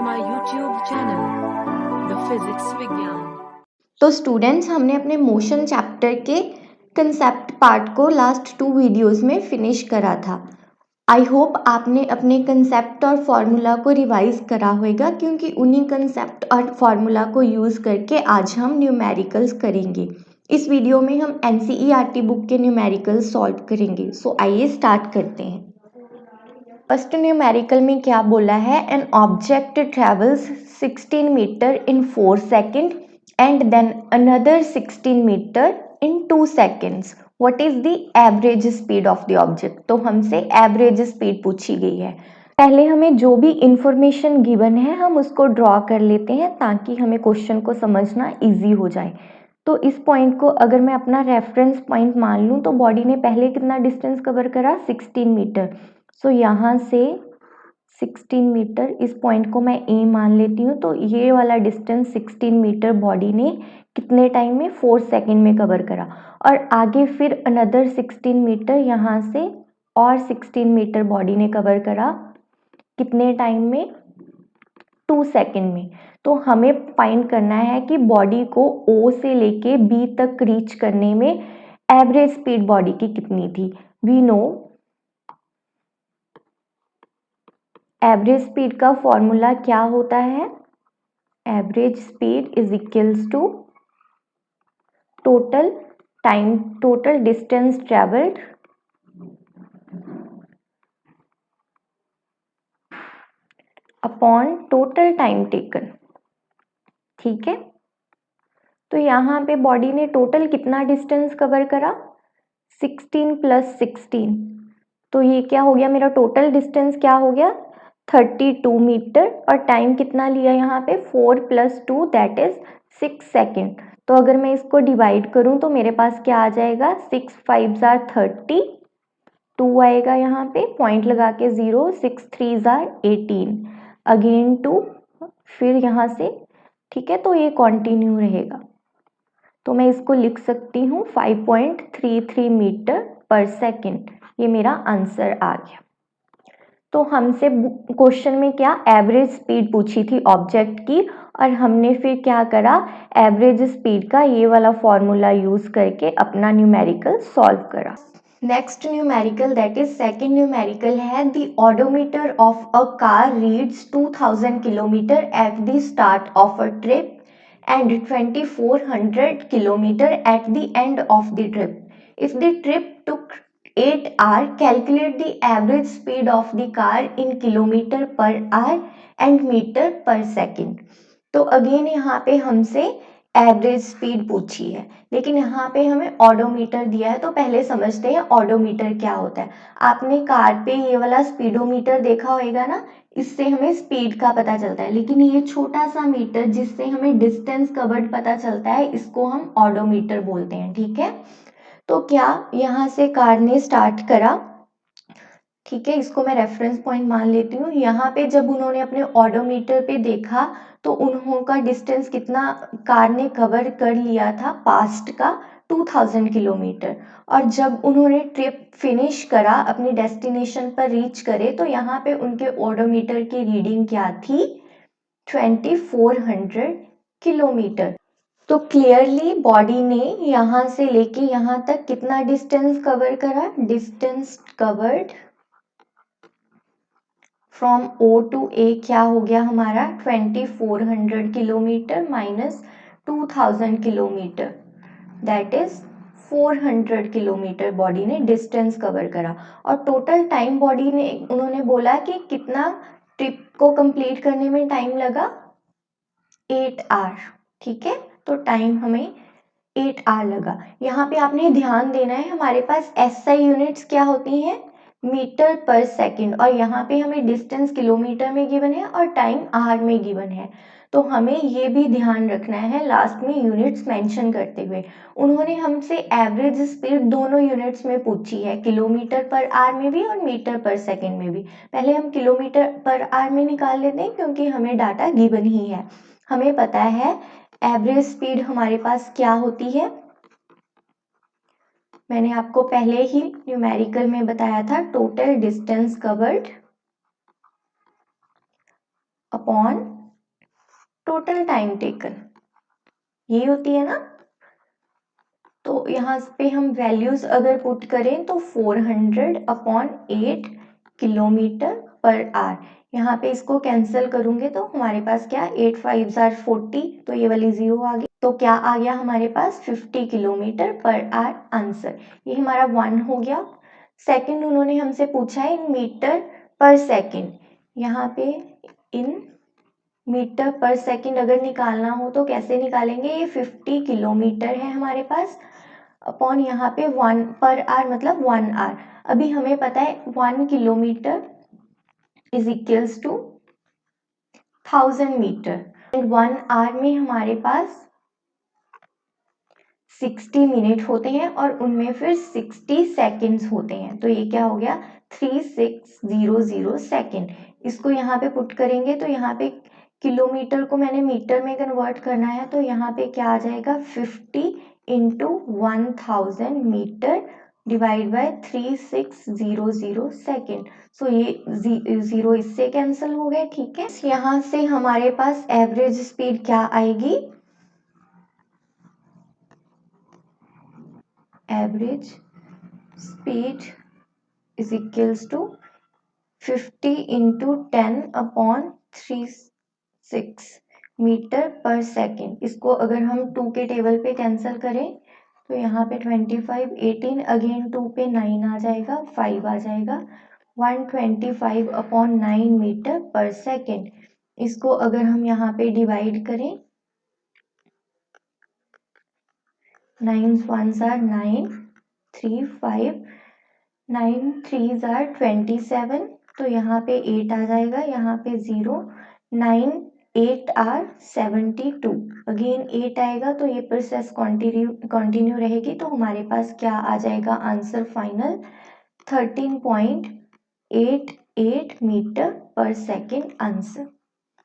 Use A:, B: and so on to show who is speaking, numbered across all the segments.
A: my YouTube channel, The Physics विज्ञान।
B: तो students, हमने अपने मोशन चैप्टर के कंसेप्ट पार्ट को लास्ट 2 वीडियोस में फिनिश करा था। आई होप आपने अपने कंसेप्ट और फार्मूला को रिवाइज करा होगा, क्योंकि उन्हीं कंसेप्ट और फार्मूला को यूज़ करके आज हम न्यूमेरिकल्स करेंगे। इस वीडियो में हम NCERT बुक के न्यूमेरिकल्स सॉल्व करेंगे। सो आइए स्टार्ट करते हैं। फर्स्ट न्यूमेरिकल में क्या बोला है? An object travels 16 metre in 4 second and then another 16 meter in 2 seconds. What is the average speed of the object? तो हमसे average speed पूछी गई है। पहले हमें जो भी इंफॉर्मेशन गिवन है हम उसको ड्रॉ कर लेते हैं ताकि हमें क्वेश्चन को समझना इजी हो जाए। तो इस पॉइंट को अगर मैं अपना रेफरेंस पॉइंट मान लूँ तो बॉडी ने पहले कितना डिस्टेंस कवर करा? 16 मीटर। सो यहाँ से 16 मीटर, इस पॉइंट को मैं ए मान लेती हूँ। तो ये वाला डिस्टेंस 16 मीटर बॉडी ने कितने टाइम में? 4 सेकेंड में कवर करा। और आगे फिर अनदर 16 मीटर यहाँ से और 16 मीटर बॉडी ने कवर करा कितने टाइम में? 2 सेकेंड में। तो हमें फाइंड करना है कि बॉडी को ओ से लेके बी तक रीच करने में एवरेज स्पीड बॉडी की कितनी थी। वी नो एवरेज स्पीड का फॉर्मूला क्या होता है? Average speed is equals to total time, total distance travelled upon total time taken. ठीक है, तो यहाँ पे बॉडी ने टोटल कितना डिस्टेंस कवर करा? 16 + 16। तो ये क्या हो गया? मेरा टोटल डिस्टेंस क्या हो गया? 32 मीटर। और टाइम कितना लिया यहाँ पे? 4 + 2 दैट इज 6 सेकेंड। तो अगर मैं इसको डिवाइड करूँ तो मेरे पास क्या आ जाएगा? 6 5 = 30, 2 आएगा यहाँ पे, पॉइंट लगा के 0, 6 3 = 18, अगेन 2, फिर यहाँ से। ठीक है, तो ये कंटिन्यू रहेगा। तो मैं इसको लिख सकती हूँ 5.33 मीटर पर सेकेंड। ये मेरा आंसर आ गया। तो हमसे क्वेश्चन में क्या एवरेज स्पीड पूछी थी ऑब्जेक्ट की, और हमने फिर क्या करा? एवरेज स्पीड का ये वाला फॉर्मूला यूज करके अपना न्यूमेरिकल सॉल्व करा। Next numerical, that is second numerical है the odometer of a car reads 2000 kilometre at the start of a trip and 2400 kilometer at the end of the trip. If the trip took 8 hours, calculate the average speed of the car in kilometer per hour and meter per second. तो again यहाँ पे हमसे average speed पूछी है, लेकिन यहाँ पे हमें ऑडोमीटर दिया है। तो पहले समझते हैं ऑडोमीटर क्या होता है। आपने कार पे ये वाला स्पीडोमीटर देखा होगा ना, इससे हमें स्पीड का पता चलता है, लेकिन ये छोटा सा मीटर जिससे हमें डिस्टेंस कवर्ड पता चलता है, इसको हम ऑडोमीटर बोलते हैं। ठीक है, तो क्या यहाँ से कार ने स्टार्ट करा। ठीक है, इसको मैं रेफरेंस पॉइंट मान लेती हूँ। यहाँ पे जब उन्होंने अपने ऑडोमीटर पे देखा तो उन्हों का डिस्टेंस कितना कार ने कवर कर लिया था पास्ट का? 2000 किलोमीटर। और जब उन्होंने ट्रिप फिनिश करा, अपनी डेस्टिनेशन पर रीच करे, तो यहाँ पे उनके ऑडोमीटर की रीडिंग क्या थी? 2400 किलोमीटर। तो क्लियरली बॉडी ने यहाँ से लेके यहाँ तक कितना डिस्टेंस कवर करा? Distance covered from O to A क्या हो गया हमारा? 2400 kilometre minus 2000 kilometre, that is 400 kilometre body ने डिस्टेंस कवर करा। और टोटल टाइम बॉडी ने, उन्होंने बोला कि कितना ट्रिप को कंप्लीट करने में टाइम लगा? 8 आवर। ठीक है, तो टाइम हमें 8 आवर लगा। यहाँ पे आपने ध्यान देना है, हमारे पास SI यूनिट्स क्या होती हैं? Metre per second. और यहाँ पे हमें डिस्टेंस किलोमीटर में गिवन है और टाइम आवर में गिवन है। तो हमें ये भी ध्यान रखना है लास्ट में यूनिट्स मेंशन करते हुए। उन्होंने हमसे एवरेज स्पीड दोनों यूनिट्स में पूछी है, किलोमीटर पर आवर में भी और मीटर पर सेकंड में भी। पहले हम किलोमीटर पर आवर में निकाल लेते हैं क्योंकि हमें डाटा गिवन ही है। हमें पता है एवरेज स्पीड हमारे पास क्या होती है, मैंने आपको पहले ही न्यूमेरिकल में बताया था, total distance covered upon total time taken ये होती है ना। तो यहाँ पे हम वैल्यूज अगर पुट करें तो 400/8 किलोमीटर पर आवर। यहाँ पे इसको कैंसिल करूंगे तो हमारे पास क्या 8 5 आर 40, तो ये वाली 0 आ गई। तो क्या आ गया हमारे पास 50 किलोमीटर पर आवर आंसर। ये हमारा 1 हो गया। सेकंड उन्होंने हमसे पूछा है इन मीटर पर सेकंड। यहाँ पे इन मीटर पर सेकंड अगर निकालना हो तो कैसे निकालेंगे। ये 50 किलोमीटर है हमारे पास अपॉन यहाँ पे 1 पर आवर मतलब 1 आवर। अभी हमें पता है 1 kilometre is equals to 1000 metre and 1 hour में हमारे पास 60 मिनट होते हैं और उनमें फिर 60 सेकंड्स होते हैं। तो ये क्या हो गया 3600 सेकंड। इसको यहाँ पे पुट करेंगे तो यहाँ पे किलोमीटर को मैंने मीटर में कन्वर्ट करना है, तो यहाँ पे क्या आ जाएगा 50 into 1000 metre divide by 3600 second. So ये जीरो इससे कैंसिल हो गए। ठीक है, यहाँ से हमारे पास एवरेज स्पीड क्या आएगी, average speed is equals to 50 into 10/36 metre per second. इसको अगर हम 2 के टेबल पे कैंसिल करें तो यहाँ पे 25 18 अगेन 2 पे 9 आ जाएगा, 5 आ जाएगा, 125/9 मीटर पर सेकेंड। इसको अगर हम यहाँ पे डिवाइड करें 9 1s are 9 3 5 9 3s are 27, तो यहाँ पे 8 आ जाएगा, यहाँ पे 0 9 8 are 72 अगेन 8 आएगा। तो ये प्रोसेस कंटिन्यू रहेगी। तो हमारे पास क्या आ जाएगा answer final 13.88 metre per second answer.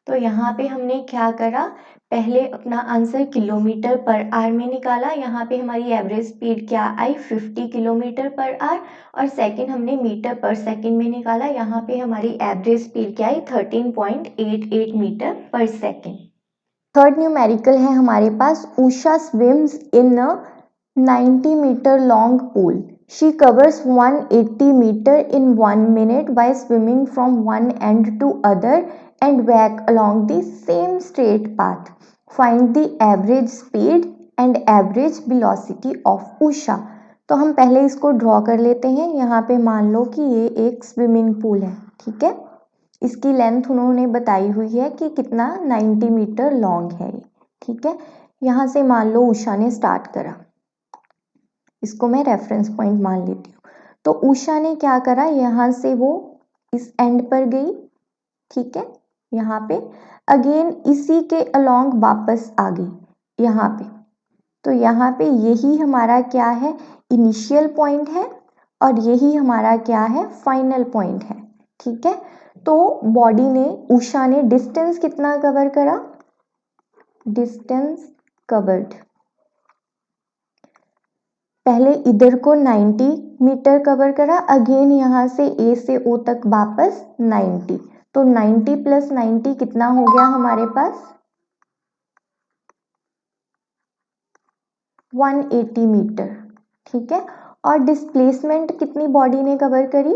B: तो यहाँ पे हमने क्या करा, पहले अपना आंसर किलोमीटर पर आवर में निकाला। यहाँ पे हमारी एवरेज स्पीड क्या आई 50 किलोमीटर पर आवर, और सेकंड हमने मीटर पर सेकंड में निकाला। यहाँ पे हमारी एवरेज स्पीड क्या आई 13.88 metre per second. Third numerical है हमारे पास, Usha swims in a 90 metre long pool. She covers 180 meter in 1 minute by swimming from one end to other and back along the same straight path. Find the average speed and average velocity of Usha. तो हम पहले इसको draw कर लेते हैं। यहाँ पे मान लो कि ये एक स्विमिंग पूल है, ठीक है। इसकी लेंथ उन्होंने बताई हुई है कि कितना 90 मीटर लॉन्ग है, ठीक है। यहाँ से मान लो उषा ने स्टार्ट करा, इसको मैं रेफरेंस पॉइंट मान लेती हूँ। तो उषा ने क्या करा, यहाँ से वो इस एंड पर गई, ठीक है, यहाँ पे अगेन इसी के अलोंग वापस आ गई यहाँ पे। तो यहाँ पे यही हमारा क्या है इनिशियल पॉइंट है और यही हमारा क्या है फाइनल पॉइंट है, ठीक है। तो बॉडी ने उषा ने डिस्टेंस कितना कवर करा, डिस्टेंस कवर्ड पहले इधर को 90 मीटर कवर करा, अगेन यहाँ से ए से ओ तक वापस 90। तो 90 प्लस 90 कितना हो गया हमारे पास 180 मीटर, ठीक है। और डिस्प्लेसमेंट कितनी बॉडी ने कवर करी,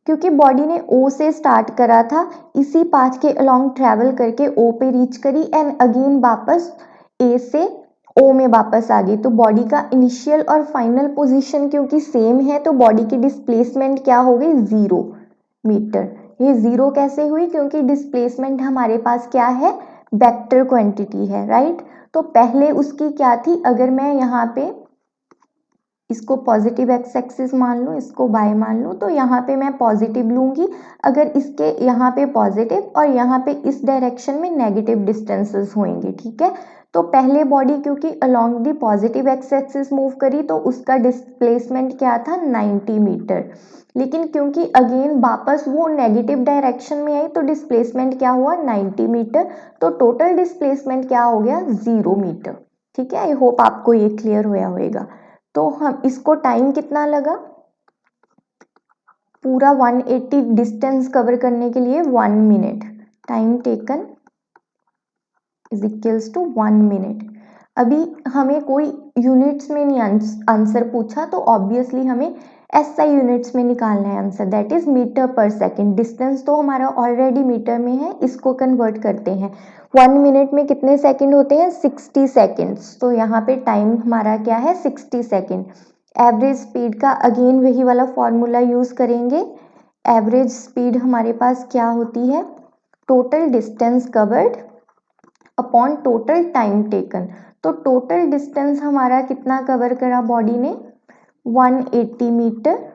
B: क्योंकि बॉडी ने ओ से स्टार्ट करा था, इसी पाथ के अलोंग ट्रेवल करके ओ पे रीच करी एंड अगेन वापस ए से ओ में वापस आ गई। तो बॉडी का इनिशियल और फाइनल पोजीशन क्योंकि सेम है तो बॉडी की डिस्प्लेसमेंट क्या हो गई 0 मीटर। ये 0 कैसे हुई, क्योंकि डिस्प्लेसमेंट हमारे पास क्या है वेक्टर क्वांटिटी है, राइट। तो पहले उसकी क्या थी, अगर मैं यहाँ पे इसको पॉजिटिव एक्स एक्सिस मान लूँ, इसको वाई मान लूँ, तो यहाँ पे मैं पॉजिटिव लूंगी। अगर इसके यहाँ पे पॉजिटिव और यहाँ पे इस डायरेक्शन में नेगेटिव डिस्टेंसेस होंगे, ठीक है। तो पहले बॉडी क्योंकि along the positive x axis move करी तो उसका डिस्प्लेसमेंट क्या था 90 मीटर, लेकिन क्योंकि अगेन वापस वो नेगेटिव डायरेक्शन में आई तो डिस्प्लेसमेंट क्या हुआ 90 मीटर। तो टोटल डिस्प्लेसमेंट क्या हो गया 0 मीटर, ठीक है। आई होप आपको ये क्लियर होया होगा। तो हम इसको टाइम कितना लगा, पूरा 180 डिस्टेंस कवर करने के लिए 1 minute, time taken is equals to 1 minute. अभी हमें कोई यूनिट्स में नहीं आंसर पूछा, तो ऑब्वियसली हमें एसआई यूनिट्स में निकालना है answer, that is metre per second. Distance तो हमारा ऑलरेडी मीटर में है, इसको कन्वर्ट करते हैं। 1 मिनट में कितने सेकंड होते हैं? 60 सेकंड्स। तो यहाँ पे टाइम हमारा क्या है? 60 सेकंड। एवरेज स्पीड का अगेन वही वाला फॉर्मूला यूज करेंगे। एवरेज स्पीड हमारे पास क्या होती है? Total distance covered upon total time taken. तो टोटल डिस्टेंस हमारा कितना कवर करा बॉडी ने? 180 मीटर,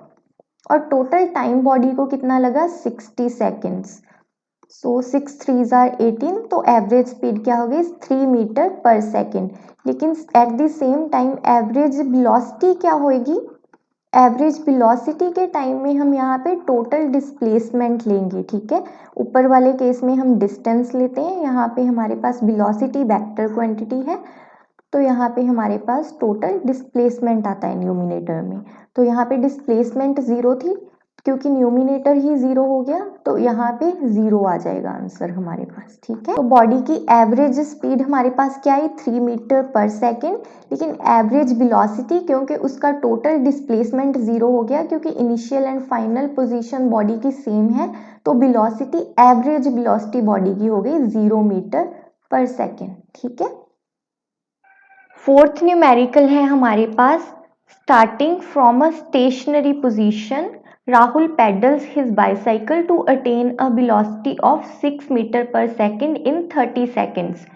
B: और टोटल टाइम बॉडी को कितना लगा? 60 सेकेंड्स। सो 6 3 आर 18, तो एवरेज स्पीड क्या होगी? 3 मीटर पर सेकेंड। लेकिन at the same time average velocity क्या होगी? एवरेज वेलोसिटी के टाइम में हम यहाँ पे टोटल डिस्प्लेसमेंट लेंगे, ठीक है। ऊपर वाले केस में हम डिस्टेंस लेते हैं, यहाँ पे हमारे पास वेलोसिटी वेक्टर क्वांटिटी है, तो यहाँ पे हमारे पास टोटल डिस्प्लेसमेंट आता है न्यूमिनेटर में। तो यहाँ पे डिस्प्लेसमेंट 0 थी, क्योंकि न्यूमिनेटर ही 0 हो गया, तो यहाँ पे 0 आ जाएगा आंसर हमारे पास, ठीक है। तो बॉडी की एवरेज स्पीड हमारे पास क्या आई? 3 मीटर पर सेकेंड। लेकिन एवरेज वेलोसिटी, क्योंकि उसका टोटल डिस्प्लेसमेंट 0 हो गया, क्योंकि initial and final position body की सेम है, तो वेलोसिटी, एवरेज वेलोसिटी बॉडी की हो गई 0 मीटर पर सेकेंड, ठीक है। फोर्थ न्यूमेरिकल है हमारे पास, starting from a stationary position Rahul pedals his bicycle to attain a velocity of 6 meter per second in 30 seconds.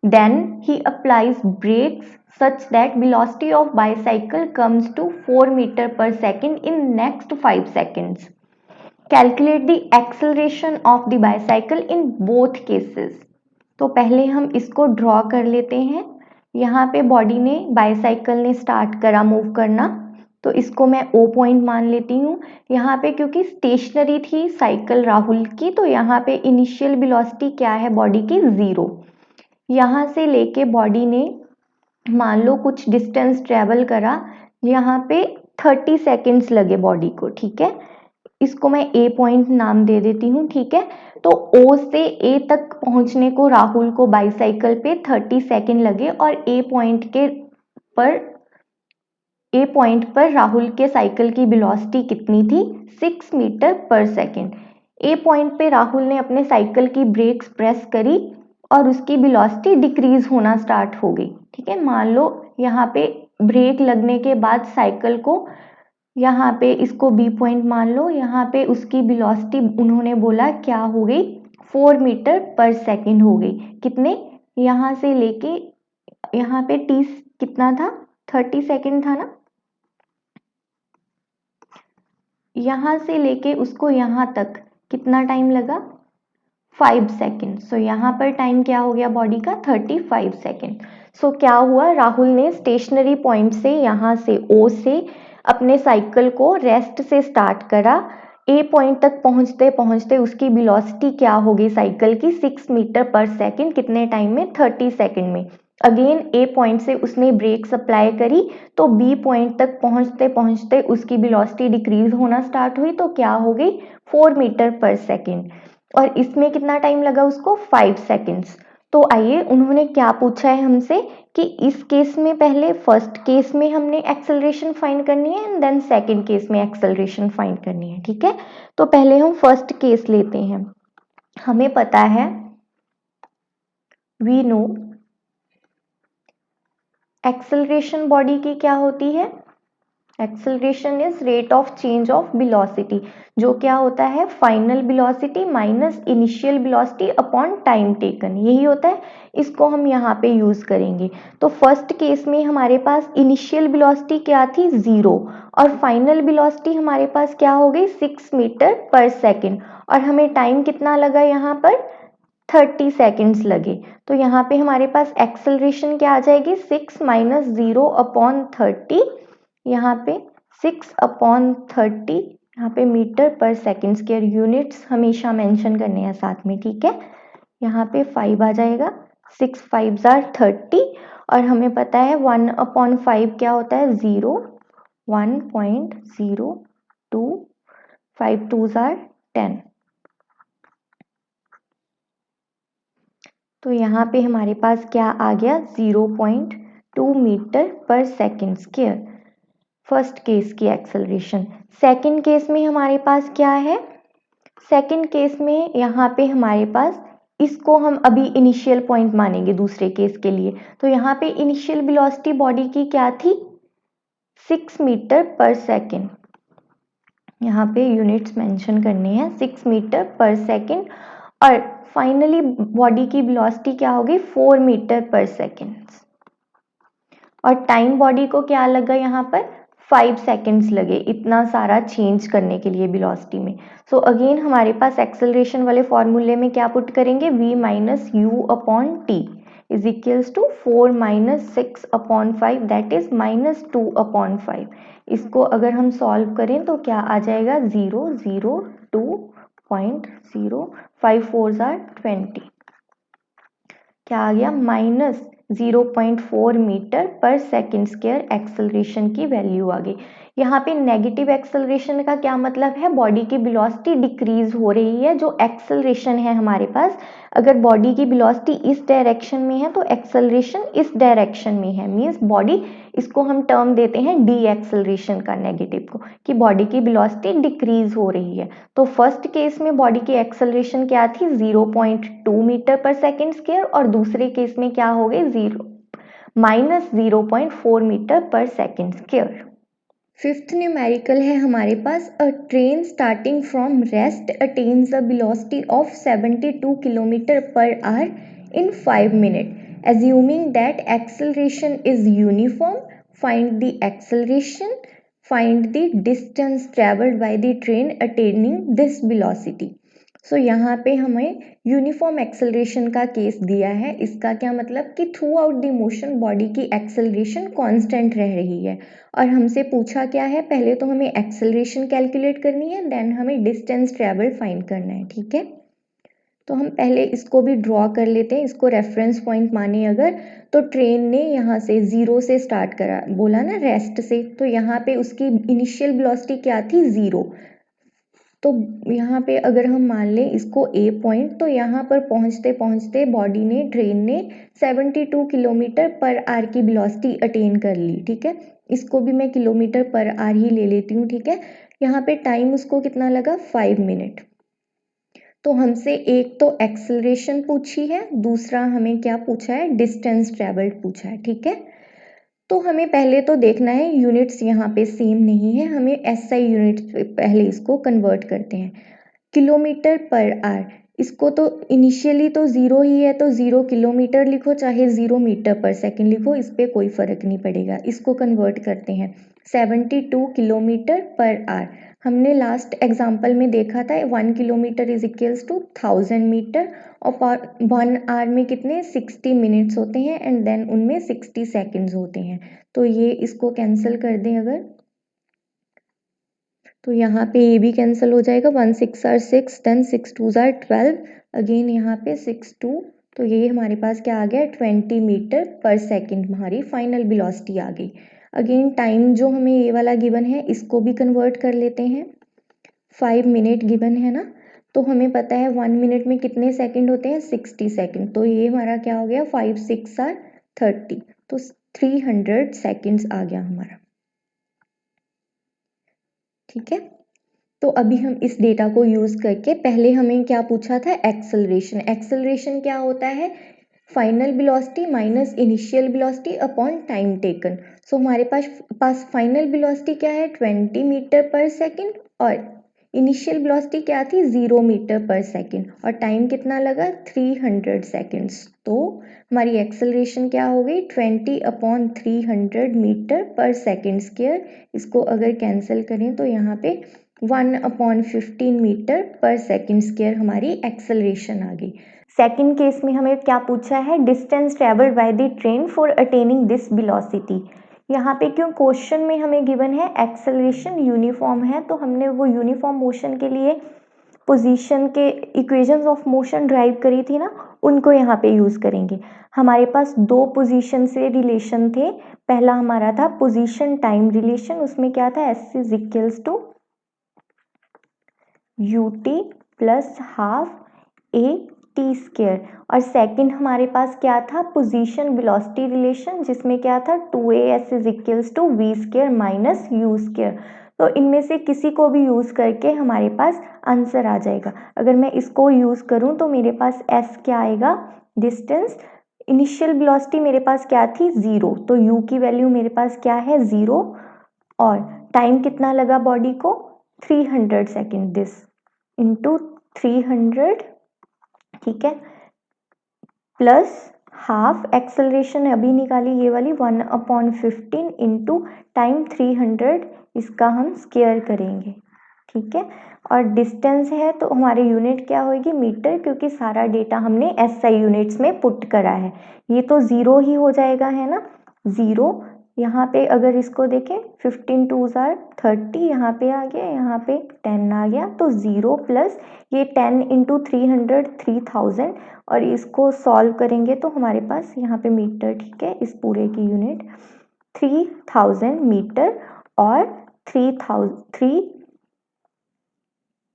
B: Then he applies brakes such that velocity of bicycle comes to 4 meter per second in next 5 seconds. Calculate the acceleration of the bicycle in both cases. तो पहले हम इसको draw कर लेते हैं। यहाँ पे body ने, बाईसाइकिल ने स्टार्ट करा मूव करना, तो इसको मैं O पॉइंट मान लेती हूँ। यहाँ पे क्योंकि स्टेशनरी थी साइकिल राहुल की, तो यहाँ पे इनिशियल वेलोसिटी क्या है बॉडी की? 0। यहाँ से लेके बॉडी ने मान लो कुछ डिस्टेंस ट्रेवल करा, यहाँ पे 30 सेकेंड्स लगे बॉडी को, ठीक है। इसको मैं A पॉइंट नाम दे देती हूँ, ठीक है। तो O से A तक पहुंचने को राहुल को बाईसाइकिल पे 30 सेकेंड लगे, और A पॉइंट पर राहुल के साइकिल की वेलोसिटी कितनी थी? 6 metre per second. A point पे राहुल ने अपने साइकिल की ब्रेक्स प्रेस करी और उसकी वेलोसिटी डिक्रीज होना स्टार्ट हो गई, ठीक है। मान लो यहाँ पे ब्रेक लगने के बाद साइकिल को, यहाँ पे इसको B पॉइंट मान लो, यहाँ पे उसकी वेलोसिटी उन्होंने बोला क्या हो गई? 4 मीटर पर सेकेंड हो गई। कितने? यहाँ से लेके यहाँ पे T कितना था? 30 सेकेंड था ना। यहाँ से लेके उसको यहाँ तक कितना टाइम लगा? 5 सेकेंड। सो यहाँ पर टाइम क्या हो गया बॉडी का? 35 सेकेंड। सो क्या हुआ? राहुल ने स्टेशनरी पॉइंट से, यहाँ से O से अपने साइकिल को रेस्ट से स्टार्ट करा। A पॉइंट तक पहुंचते पहुंचते उसकी वेलोसिटी क्या हो गई साइकिल की? 6 मीटर पर सेकेंड। कितने टाइम में? 30 सेकेंड में। अगेन A पॉइंट से उसने ब्रेक सप्लाई करी, तो B पॉइंट तक पहुंचते पहुंचते उसकी वेलोसिटी डिक्रीज होना स्टार्ट हुई, तो क्या हो गई? 4 मीटर पर सेकेंड। और इसमें कितना टाइम लगा उसको? 5 सेकेंड्स। तो आइए, उन्होंने क्या पूछा है हमसे कि इस केस में पहले फर्स्ट केस में हमने एक्सेलरेशन फाइंड करनी है एंड देन सेकंड केस में एक्सेलरेशन फाइंड करनी है, ठीक है। तो पहले हम फर्स्ट केस लेते हैं। हमें पता है, वी नो, एक्सेलरेशन बॉडी की क्या होती है? Acceleration is rate of change of velocity, जो क्या होता है? Final velocity minus initial velocity upon time taken, यही होता है। इसको हम यहाँ पे यूज करेंगे। तो फर्स्ट केस में हमारे पास इनिशियल वेलोसिटी क्या थी? 0, और फाइनल वेलोसिटी हमारे पास क्या हो गई? 6 मीटर पर सेकेंड, और हमें टाइम कितना लगा यहाँ पर? 30 सेकेंड्स लगे। तो यहाँ पे हमारे पास एक्सेलरेशन क्या आ जाएगी? 6 माइनस 0 अपॉन 30, यहाँ पे 6 अपॉन 30, यहाँ पे metre per second square, units हमेशा मेंशन करने हैं साथ में, ठीक है। यहाँ पे 5 आ जाएगा, 6 5 आर 30, और हमें पता है 1 अपॉन 5 क्या होता है? 0, 1.02, 5 2s are 10। तो यहाँ पे हमारे पास क्या आ गया 0.2 metre per second square, first case की एक्सेलरेशन। सेकंड केस में हमारे पास क्या है, सेकंड केस में यहाँ पे हमारे पास, इसको हम अभी इनिशियल पॉइंट मानेंगे दूसरे केस के लिए। तो यहाँ पे इनिशियल वेलोसिटी बॉडी की क्या थी 6 मीटर पर सेकेंड, यहाँ पे यूनिट्स मेंशन करने हैं 6 मीटर पर सेकेंड, और फाइनली बॉडी की वेलोसिटी क्या होगी 4 मीटर पर सेकेंड, और टाइम बॉडी को क्या लगा यहाँ पर 5 सेकेंड्स लगे इतना सारा चेंज करने के लिए वेलोसिटी में। सो अगेन हमारे पास एक्सेलरेशन वाले फॉर्मूले में क्या पुट करेंगे, v minus u upon t is equals to 4 minus 6 upon 5 that is minus 2 upon 5। इसको अगर हम सॉल्व करें तो क्या आ जाएगा 0.0 5 4 आर 20, क्या आ गया minus 0.4 metre per second square acceleration की वैल्यू आ गई। यहाँ पे नेगेटिव एक्सेलरेशन का क्या मतलब है, बॉडी की वेलोसिटी डिक्रीज हो रही है। जो एक्सेलरेशन है हमारे पास, अगर बॉडी की वेलोसिटी इस डायरेक्शन में है तो एक्सेलरेशन इस डायरेक्शन में है, मींस बॉडी, इसको हम टर्म देते हैं डी एक्सेलरेशन का नेगेटिव को, कि बॉडी की वेलोसिटी डिक्रीज हो रही है। तो फर्स्ट केस में बॉडी की एक्सेलरेशन क्या थी 0.2 मीटर पर सेकेंड स्क्वायर, और दूसरे केस में क्या हो गई minus 0.4 metre per second square. Fifth numerical है हमारे पास, a train starting from rest attains a velocity of 72 kilometre per hour in 5 minute, assuming that acceleration is uniform, find the acceleration, find the distance traveled by the train attaining this velocity। सो यहाँ पे हमें uniform acceleration का case दिया है। इसका क्या मतलब कि through out the motion body की एक्सेलरेशन कांस्टेंट रह रही है, और हमसे पूछा क्या है, पहले तो हमें एक्सेलरेशन कैलकुलेट करनी है, देन हमें डिस्टेंस ट्रेवल फाइंड करना है, ठीक है। तो हम पहले इसको भी ड्रॉ कर लेते हैं, इसको रेफरेंस पॉइंट माने अगर, तो ट्रेन ने यहाँ से 0 से स्टार्ट करा, बोला ना रेस्ट से, तो यहाँ पे उसकी इनिशियल वेलोसिटी क्या थी 0। तो यहाँ पे अगर हम मान लें इसको ए पॉइंट, तो यहाँ पर पहुँचते पहुँचते बॉडी ने, ट्रेन ने 72 किलोमीटर पर आवर की वेलोसिटी अटेन कर ली, ठीक है। इसको भी मैं किलोमीटर पर आवर ही ले लेती हूँ, ठीक है। यहाँ पे टाइम उसको कितना लगा 5 मिनट। तो हमसे एक तो एक्सेलरेशन पूछी है, दूसरा हमें क्या पूछा है, डिस्टेंस ट्रेवल्ड पूछा है, ठीक है। तो हमें पहले तो देखना है यूनिट्स यहाँ पे सेम नहीं है, हमें एसआई यूनिट्स पहले इसको कन्वर्ट करते हैं। किलोमीटर पर आवर, इसको तो इनिशियली तो 0 ही है, तो 0 किलोमीटर लिखो चाहे 0 मीटर पर सेकेंड लिखो, इस पर कोई फर्क नहीं पड़ेगा। इसको कन्वर्ट करते हैं 72 किलोमीटर पर आवर। हमने लास्ट एग्जाम्पल में देखा था 1 kilometre is equals to 1000 metre, और 1 आवर में कितने 60 मिनट्स होते हैं, एंड देन उनमें 60 सेकेंड्स होते हैं। तो ये इसको कैंसिल कर दें अगर, तो यहाँ पे ये भी कैंसिल हो जाएगा, 1 6 आर 6, देन 6 2 आर 12, अगेन यहाँ पे 6 2, तो ये हमारे पास क्या आ गया 20 मीटर पर सेकेंड, हमारी फाइनल वेलोसिटी आ गई। अगेन टाइम जो हमें ये वाला गिवन है इसको भी कन्वर्ट कर लेते हैं, 5 मिनट गिवन है ना, तो हमें पता है 1 मिनट में कितने सेकंड होते हैं 60 सेकंड, तो ये हमारा क्या हो गया 5 6 आर 30, तो 300 सेकंड्स आ गया हमारा, ठीक है। तो अभी हम इस डेटा को यूज करके, पहले हमें क्या पूछा था एक्सेलरेशन, एक्सेलरेशन क्या होता है final velocity minus initial velocity upon time taken. So हमारे पास फाइनल वेलोसिटी क्या है 20 मीटर पर सेकेंड, और इनिशियल वेलोसिटी क्या थी 0 मीटर पर सेकेंड, और टाइम कितना लगा 300 सेकेंड्स। तो हमारी एक्सेलरेशन क्या हो गई 20 upon 300 metre per second square. इसको अगर कैंसिल करें तो यहाँ पे 1 upon 15 metre per second square हमारी एक्सेलरेशन आ गई। सेकेंड केस में हमें क्या पूछा है, distance travelled by the train for attaining this velocity. यहाँ पे क्यों क्वेश्चन में हमें गिवन है एक्सेलरेशन यूनिफॉर्म है, तो हमने वो यूनिफॉर्म मोशन के लिए पोजीशन के इक्वेशंस ऑफ मोशन ड्राइव करी थी ना, उनको यहाँ पे यूज करेंगे। हमारे पास दो पोजीशन से रिलेशन थे, पहला हमारा था पोजीशन टाइम रिलेशन, उसमें क्या था s is equals to ut plus half a t square. और सेकंड हमारे पास क्या था, पोजीशन वेलोसिटी रिलेशन, जिसमें क्या था 2as is equals to v square minus u square. तो इनमें से किसी को भी यूज़ करके हमारे पास आंसर आ जाएगा। अगर मैं इसको यूज़ करूँ तो मेरे पास s क्या आएगा, डिस्टेंस। इनिशियल वेलोसिटी मेरे पास क्या थी, 0, तो u की वैल्यू मेरे पास क्या है, 0। और टाइम कितना लगा बॉडी को, 300 सेकेंड, दिस इंटू 300, ठीक है, प्लस हाफ एक्सेलरेशन अभी निकाली ये वाली 1/15 इंटू टाइम 300, इसका हम स्क्वायर करेंगे, ठीक है। और डिस्टेंस है तो हमारे यूनिट क्या होगी, मीटर, क्योंकि सारा डेटा हमने एसआई यूनिट्स में पुट करा है। ये तो 0 ही हो जाएगा, है ना, 0। यहाँ पे अगर इसको देखें 15 2s are 30, यहाँ पे आ गया, यहाँ पे 10 आ गया, तो 0 प्लस ये 10 इंटू 300 3000, और इसको सॉल्व करेंगे तो हमारे पास यहाँ पे मीटर, ठीक है, इस पूरे की यूनिट 3000 मीटर और 3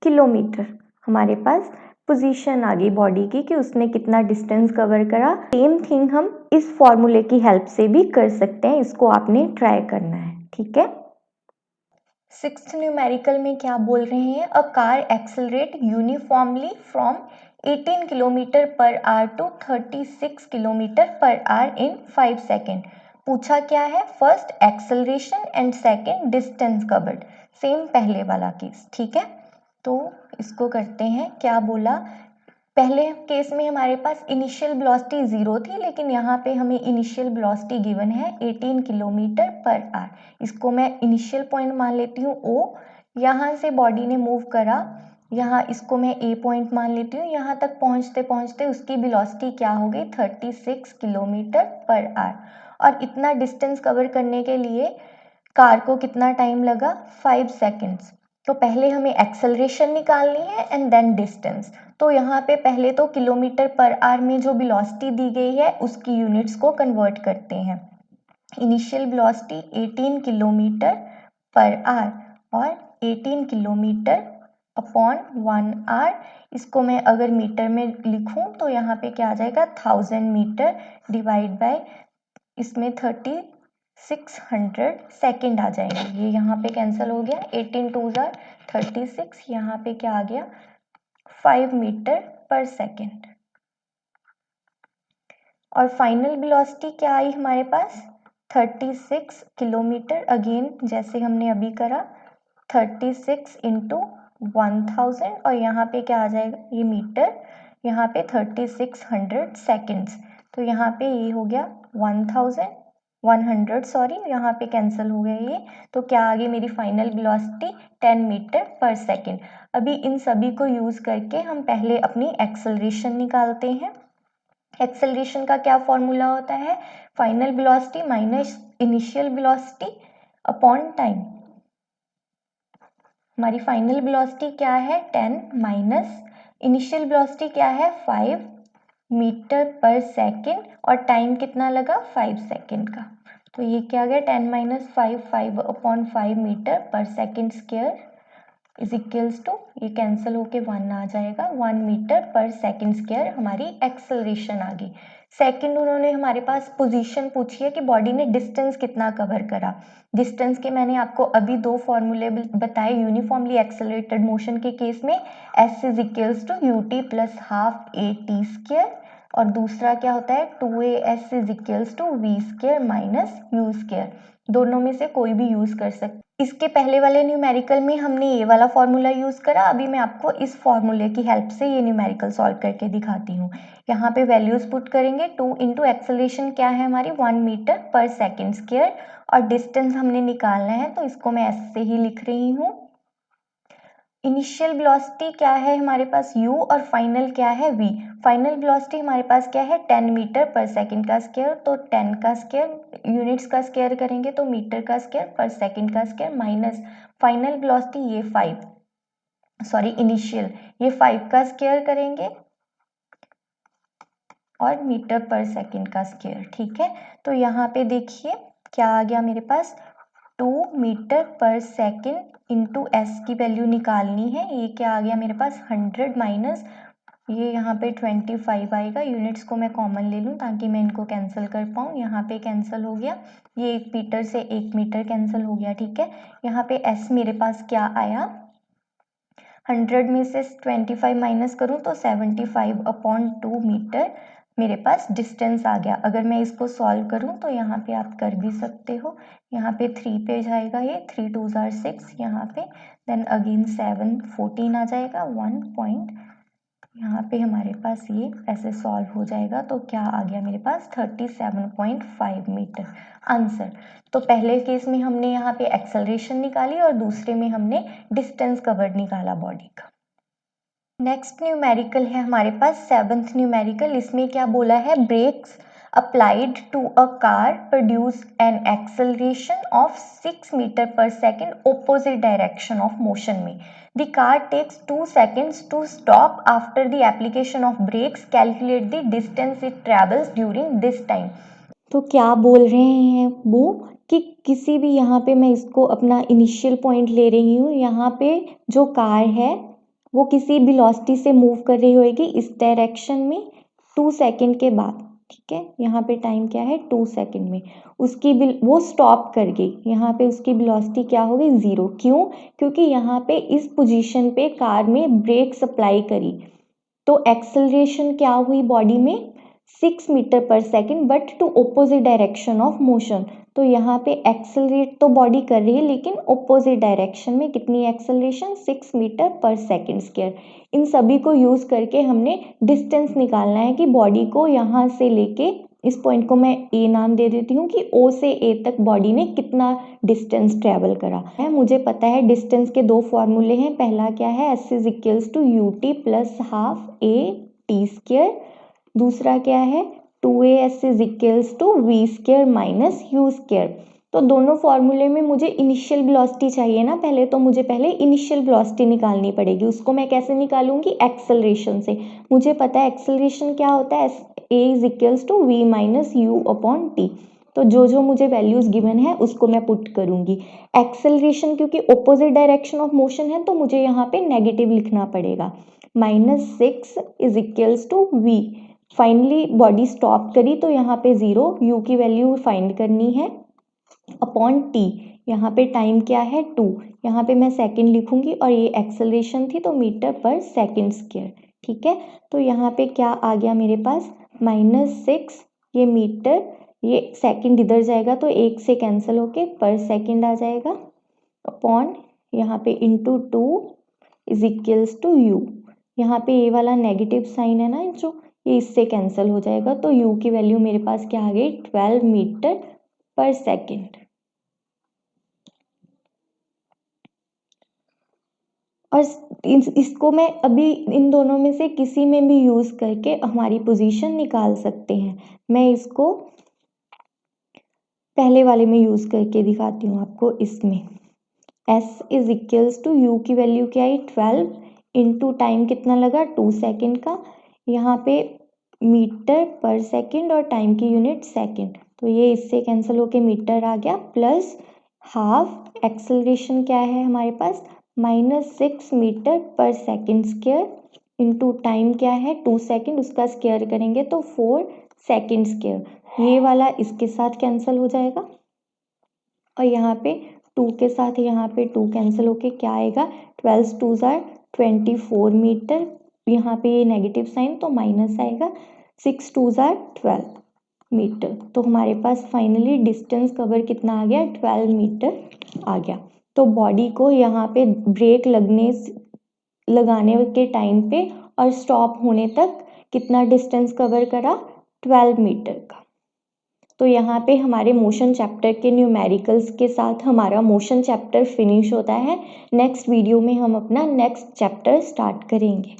B: किलोमीटर हमारे पास पोजीशन आ गई बॉडी की कि उसने कितना डिस्टेंस कवर करा। सेम थिंग हम इस फॉर्मूले की हेल्प से भी कर सकते हैं, इसको आपने ट्राई करना है, ठीक है। सिक्स्थ न्यूमेरिकल में क्या बोल रहे हैं, a car accelerate uniformly from 18 kilometre per hour to 36 kilometre per hour in 5 second. पूछा क्या है, first acceleration and second distance covered, same पहले वाला केस, ठीक है। तो इसको करते हैं, क्या बोला, पहले केस में हमारे पास इनिशियल वेलोसिटी 0 थी, लेकिन यहाँ पे हमें इनिशियल वेलोसिटी गिवन है 18 किलोमीटर पर आवर। इसको मैं इनिशियल पॉइंट मान लेती हूँ O। यहाँ से बॉडी ने मूव करा, यहाँ इसको मैं A पॉइंट मान लेती हूँ। यहाँ तक पहुँचते पहुँचते उसकी वेलोसिटी क्या हो गई, 36 किलोमीटर पर आवर। और इतना डिस्टेंस कवर करने के लिए कार को कितना टाइम लगा, 5 सेकेंड्स। तो पहले हमें एक्सेलरेशन निकालनी है एंड देन डिस्टेंस। तो यहाँ पे पहले तो किलोमीटर पर आवर में जो वेलोसिटी दी गई है उसकी यूनिट्स को कन्वर्ट करते हैं। Initial velocity 18 kilometre per hour और 18 किलोमीटर अपॉन 1 आवर। इसको मैं अगर मीटर में लिखूं तो यहाँ पे क्या आ जाएगा, 1000 मीटर डिवाइड बाय इसमें 3600 सेकेंड आ जाएंगे। ये यहाँ पे कैंसिल हो गया, 18 2s are 36, यहाँ पे क्या आ गया, 5 मीटर पर सेकेंड। और फाइनल वेलोसिटी क्या आई हमारे पास, 36 किलोमीटर, अगेन जैसे हमने अभी करा 36 इंटू 1000, और यहाँ पे क्या आ जाएगा, ये मीटर, यहाँ पे 3600 सेकेंड्स। तो यहाँ पे ये हो गया 100 सॉरी, यहाँ पे कैंसिल हो गया ये। तो क्या आ गई मेरी final velocity, 10 metre per second. अभी इन सभी को यूज करके हम पहले अपनी एक्सेलरेशन निकालते हैं। एक्सेलरेशन का क्या फॉर्मूला होता है, final velocity minus initial velocity upon time. हमारी फाइनल वेलोसिटी क्या है, 10 माइनस इनिशियल वेलोसिटी क्या है, 5 मीटर पर सेकेंड, और टाइम कितना लगा, 5 सेकेंड का। तो ये क्या गया, 10 माइनस 5 metre per second square is equals to, ये कैंसिल होके 1 आ जाएगा, 1 मीटर पर सेकेंड स्क्वायर हमारी एक्सेलरेशन आ गई। सेकेंड उन्होंने हमारे पास पोजीशन पूछी है कि बॉडी ने डिस्टेंस कितना कवर करा। डिस्टेंस के मैंने आपको अभी 2 फॉर्मूले बताए। यूनिफॉर्मली एक्सेलरेटेड मोशन के केस में s is equals to ut plus half a t square, और दूसरा क्या होता है, 2as is equals to v square minus u square. दोनों में से कोई भी यूज कर सकते। इसके पहले वाले न्यूमेरिकल में हमने ये वाला फॉर्मूला यूज करा, अभी मैं आपको इस फॉर्मूले की हेल्प से ये न्यूमेरिकल सॉल्व करके दिखाती हूँ। यहाँ पे वैल्यूज पुट करेंगे, 2 इंटू एक्सेलरेशन क्या है हमारी, 1 मीटर पर सेकेंड स्क्वायर, और डिस्टेंस हमने निकालना है तो इसको मैं ऐसे ही लिख रही हूँ। इनिशियल वेलोसिटी क्या है हमारे पास u, और फाइनल क्या है v। फाइनल वेलोसिटी हमारे पास क्या है, 10 मीटर पर सेकेंड का स्क्वायर, तो 10 का स्क्वायर यूनिट्स का स्क्वायर करेंगे तो मीटर का स्क्वायर पर सेकेंड का स्क्वायर, माइनस फाइनल वेलोसिटी ये 5 सॉरी इनिशियल ये 5 का स्क्वायर करेंगे और मीटर पर सेकेंड का स्क्वायर, ठीक है। तो यहाँ पे देखिए क्या आ गया मेरे पास, 2 metre per second into S की वैल्यू निकालनी है। ये क्या आ गया मेरे पास 100 माइनस ये यहाँ पे 25 आएगा। यूनिट्स को मैं कॉमन ले लूँ ताकि मैं इनको कैंसिल कर पाऊँ। यहाँ पे कैंसिल हो गया, ये 1 मीटर से 1 मीटर कैंसिल हो गया। ठीक है, यहाँ पे एस मेरे पास क्या आया, 100 में से 25 माइनस करूँ तो 75/2 मीटर मेरे पास डिस्टेंस आ गया। अगर मैं इसको सॉल्व करूँ तो यहाँ पे आप कर भी सकते हो। यहाँ पे 3 पे जाएगा, ये 3 2 6 यहाँ पे, देन अगेन 7 14 आ जाएगा 1 पॉइंट, यहाँ पे हमारे पास ये ऐसे सॉल्व हो जाएगा। तो क्या आ गया मेरे पास 37.5 मीटर आंसर। तो पहले केस में हमने यहाँ पे एक्सेलरेशन निकाली और दूसरे में हमने डिस्टेंस कवर्ड निकाला बॉडी का। नेक्स्ट न्यूमेरिकल है हमारे पास 7th न्यूमेरिकल। इसमें क्या बोला है, breaks applied to a car produce an acceleration of 6 meter per second opposite direction of motion में the car takes 2 seconds to stop after the application of brakes, calculate the distance it travels during this time। तो क्या बोल रहे हैं वो कि किसी भी यहाँ पे मैं इसको अपना इनिशियल पॉइंट ले रही हूँ, यहाँ पे जो कार है वो किसी वेलोसिटी से मूव कर रही होगी इस डायरेक्शन में 2 सेकंड के बाद। ठीक है, यहाँ पे टाइम क्या है 2 सेकंड में, उसकी वो स्टॉप कर गई, यहाँ पे उसकी वेलोसिटी क्या हो गई 0। क्यों, क्योंकि यहाँ पे इस पोजीशन पे कार में ब्रेक सप्लाई करी, तो एक्सेलरेशन क्या हुई बॉडी में 6 metre per second but to opposite direction of motion. तो यहाँ पे एक्सेलरेट तो बॉडी कर रही है लेकिन ऑपोजिट डायरेक्शन में, कितनी acceleration 6 metre per second square. इन सभी को यूज करके हमने डिस्टेंस निकालना है कि बॉडी को यहाँ से लेके इस पॉइंट को मैं ए नाम दे देती हूँ कि ओ से ए तक बॉडी ने कितना डिस्टेंस ट्रेवल करा है। मुझे पता है डिस्टेंस के दो फॉर्मूले हैं, पहला क्या है s is equals to u t plus half a t square, दूसरा क्या है 2as is equals to v square minus u square. तो दोनों फॉर्मूले में मुझे इनिशियल वेलोसिटी चाहिए ना, पहले तो मुझे पहले इनिशियल वेलोसिटी निकालनी पड़ेगी। उसको मैं कैसे निकालूंगी, एक्सेलरेशन से। मुझे पता है एक्सेलरेशन क्या होता है, a is equals to v minus u upon t. तो जो जो मुझे वैल्यूज गिवन है उसको मैं पुट करूंगी। एक्सेलरेशन क्योंकि ऑपोजिट डायरेक्शन ऑफ मोशन है तो मुझे यहाँ पे नेगेटिव लिखना पड़ेगा, -6 is equals to v. Finally body stop करी तो यहाँ पे 0, u की वैल्यू फाइंड करनी है अपॉन t। यहाँ पे टाइम क्या है 2, यहाँ पे मैं सेकंड लिखूंगी और ये एक्सेलरेशन थी तो मीटर पर सेकंड स्क्वायर। ठीक है, तो यहाँ पे क्या आ गया मेरे पास -6, ये मीटर, ये सेकंड इधर जाएगा तो 1 से कैंसिल होके पर सेकंड आ जाएगा अपॉन यहाँ पे into 2 is equals to u। यहाँ पे ये वाला नेगेटिव साइन है ना जो, ये इससे कैंसिल हो जाएगा तो u की वैल्यू मेरे पास क्या आ गई 12 मीटर पर सेकेंड। और इसको मैं अभी इन दोनों में से किसी में भी यूज करके हमारी पोजीशन निकाल सकते हैं। मैं इसको पहले वाले में यूज करके दिखाती हूँ आपको। इसमें s is equals to u की वैल्यू क्या आई 12 इंटू टाइम कितना लगा 2 सेकेंड का, यहाँ पे मीटर पर सेकेंड और टाइम की यूनिट सेकेंड, तो ये इससे कैंसिल होके मीटर आ गया, प्लस हाफ एक्सेलरेशन क्या है हमारे पास -6 metre per second square into time क्या है 2 सेकेंड, उसका स्क्वायर करेंगे तो 4 सेकेंड स्क्वायर। ये वाला इसके साथ कैंसिल हो जाएगा और यहाँ पे 2 के साथ यहाँ पे 2 कैंसिल होके क्या आएगा 12 2 24 मीटर, यहाँ पे ये नेगेटिव साइन तो माइनस आएगा, 6 2 12 मीटर। तो हमारे पास फाइनली डिस्टेंस कवर कितना आ गया 12 मीटर आ गया। तो बॉडी को यहाँ पे ब्रेक लगाने के टाइम पे और स्टॉप होने तक कितना डिस्टेंस कवर करा 12 मीटर का। तो यहाँ पे हमारे मोशन चैप्टर के न्यूमेरिकल्स के साथ हमारा मोशन चैप्टर फिनिश होता है। नेक्स्ट वीडियो में हम अपना नेक्स्ट चैप्टर स्टार्ट करेंगे।